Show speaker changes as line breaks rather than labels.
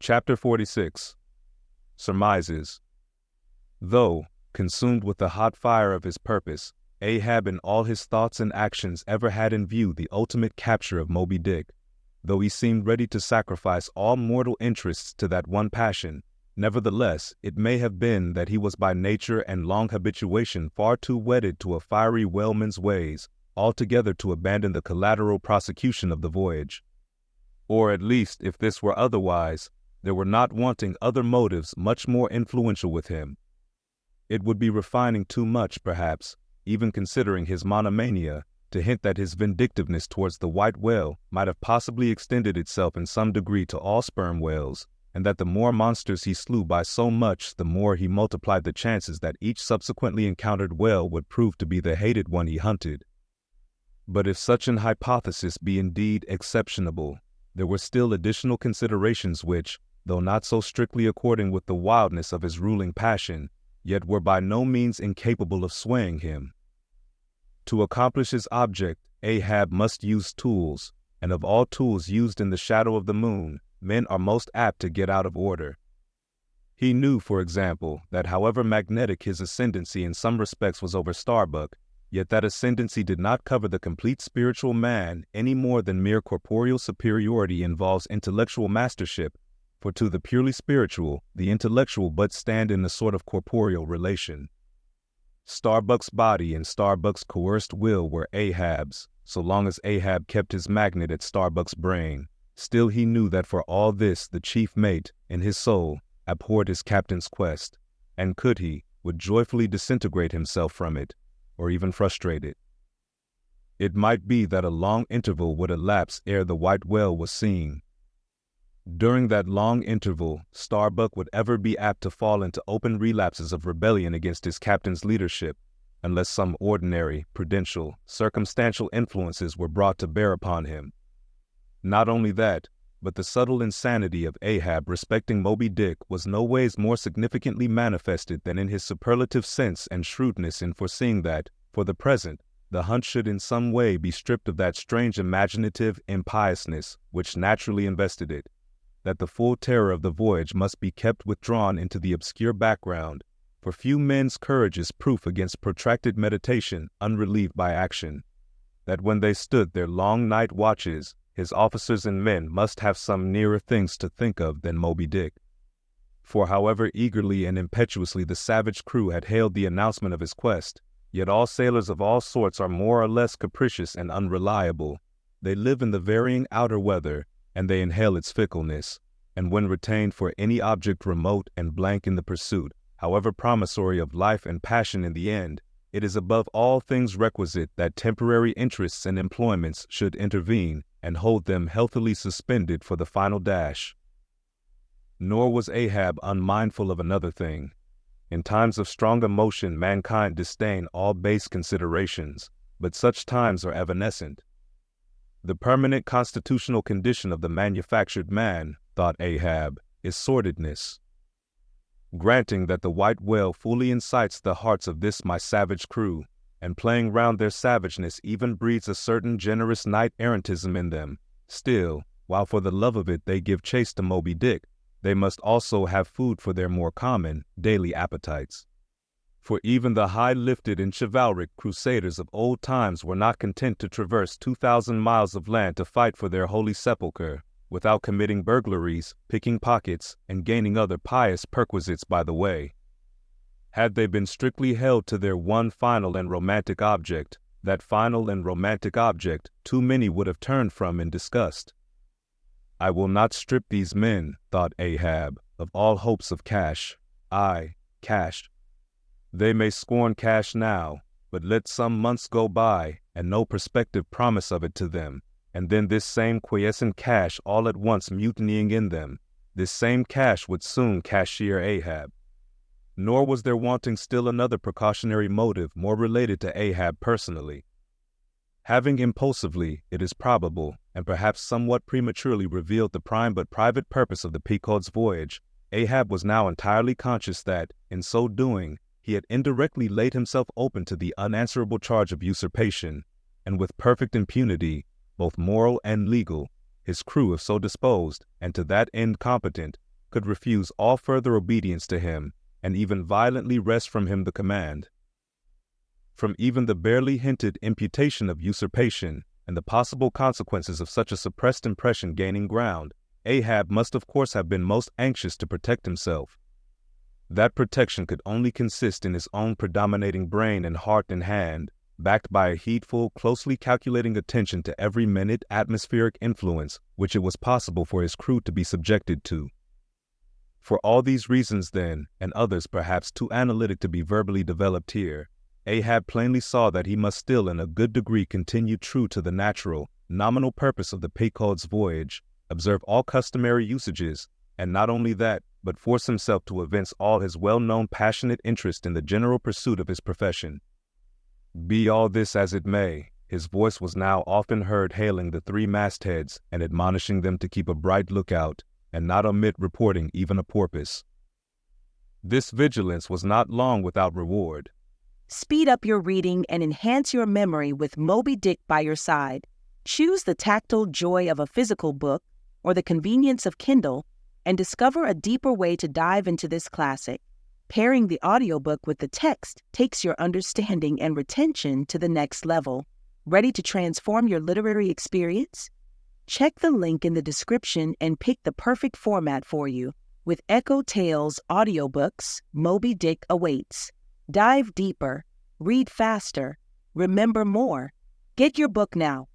Chapter 46. Surmises. Though, consumed with the hot fire of his purpose, Ahab in all his thoughts and actions ever had in view the ultimate capture of Moby Dick, though he seemed ready to sacrifice all mortal interests to that one passion, nevertheless it may have been that he was by nature and long habituation far too wedded to a fiery whaleman's ways altogether to abandon the collateral prosecution of the voyage. Or at least, if this were otherwise, there were not wanting other motives much more influential with him. It would be refining too much, perhaps, even considering his monomania, to hint that his vindictiveness towards the white whale might have possibly extended itself in some degree to all sperm whales, and that the more monsters he slew by so much, the more he multiplied the chances that each subsequently encountered whale would prove to be the hated one he hunted. But if such an hypothesis be indeed exceptionable, there were still additional considerations which, though not so strictly according with the wildness of his ruling passion, yet were by no means incapable of swaying him. To accomplish his object, Ahab must use tools, and of all tools used in the shadow of the moon, men are most apt to get out of order. He knew, for example, that however magnetic his ascendancy in some respects was over Starbuck, yet that ascendancy did not cover the complete spiritual man any more than mere corporeal superiority involves intellectual mastership, for to the purely spiritual, the intellectual but stand in a sort of corporeal relation. Starbuck's body and Starbuck's coerced will were Ahab's, so long as Ahab kept his magnet at Starbuck's brain. Still he knew that for all this the chief mate, in his soul, abhorred his captain's quest, and could he, would joyfully disintegrate himself from it, or even frustrate it. It might be that a long interval would elapse ere the white whale was seen. During that long interval, Starbuck would ever be apt to fall into open relapses of rebellion against his captain's leadership, unless some ordinary, prudential, circumstantial influences were brought to bear upon him. Not only that, but the subtle insanity of Ahab respecting Moby Dick was no ways more significantly manifested than in his superlative sense and shrewdness in foreseeing that, for the present, the hunt should in some way be stripped of that strange imaginative impiousness which naturally invested it, that the full terror of the voyage must be kept withdrawn into the obscure background, for few men's courage is proof against protracted meditation unrelieved by action, that when they stood their long night watches, his officers and men must have some nearer things to think of than Moby Dick. For however eagerly and impetuously the savage crew had hailed the announcement of his quest, yet all sailors of all sorts are more or less capricious and unreliable. They live in the varying outer weather, and they inhale its fickleness, and when retained for any object remote and blank in the pursuit, however promissory of life and passion in the end, it is above all things requisite that temporary interests and employments should intervene and hold them healthily suspended for the final dash. Nor was Ahab unmindful of another thing. In times of strong emotion mankind disdain all base considerations, but such times are evanescent. The permanent constitutional condition of the manufactured man, thought Ahab, is sordidness. Granting that the white whale fully incites the hearts of this my savage crew, and playing round their savageness even breeds a certain generous knight-errantism in them, still, while for the love of it they give chase to Moby Dick, they must also have food for their more common, daily appetites. For even the high-lifted and chivalric crusaders of old times were not content to traverse 2,000 miles of land to fight for their holy sepulchre, without committing burglaries, picking pockets, and gaining other pious perquisites by the way. Had they been strictly held to their one final and romantic object, that final and romantic object too many would have turned from in disgust. I will not strip these men, thought Ahab, of all hopes of cash. Cash. They may scorn cash now, but let some months go by, and no prospective promise of it to them, and then this same quiescent cash all at once mutinying in them, this same cash would soon cashier Ahab. Nor was there wanting still another precautionary motive more related to Ahab personally. Having impulsively, it is probable, and perhaps somewhat prematurely revealed the prime but private purpose of the Pequod's voyage, Ahab was now entirely conscious that, in so doing, he had indirectly laid himself open to the unanswerable charge of usurpation, and with perfect impunity, both moral and legal, his crew if so disposed, and to that end competent, could refuse all further obedience to him, and even violently wrest from him the command. From even the barely hinted imputation of usurpation and the possible consequences of such a suppressed impression gaining ground, Ahab must of course have been most anxious to protect himself. That protection could only consist in his own predominating brain and heart and hand, backed by a heedful, closely calculating attention to every minute atmospheric influence which it was possible for his crew to be subjected to. For all these reasons then, and others perhaps too analytic to be verbally developed here, Ahab plainly saw that he must still in a good degree continue true to the natural, nominal purpose of the Pequod's voyage, observe all customary usages, and not only that, but force himself to evince all his well-known passionate interest in the general pursuit of his profession. Be all this as it may, his voice was now often heard hailing the 3 mastheads and admonishing them to keep a bright lookout, and not omit reporting even a porpoise. This vigilance was not long without reward.
Speed up your reading and enhance your memory with Moby Dick by your side. Choose the tactile joy of a physical book or the convenience of Kindle, and discover a deeper way to dive into this classic. Pairing the audiobook with the text takes your understanding and retention to the next level. Ready to transform your literary experience? Check the link in the description and pick the perfect format for you. With EchoTales Audiobooks, Moby Dick awaits. Dive deeper, read faster, remember more. Get your book now.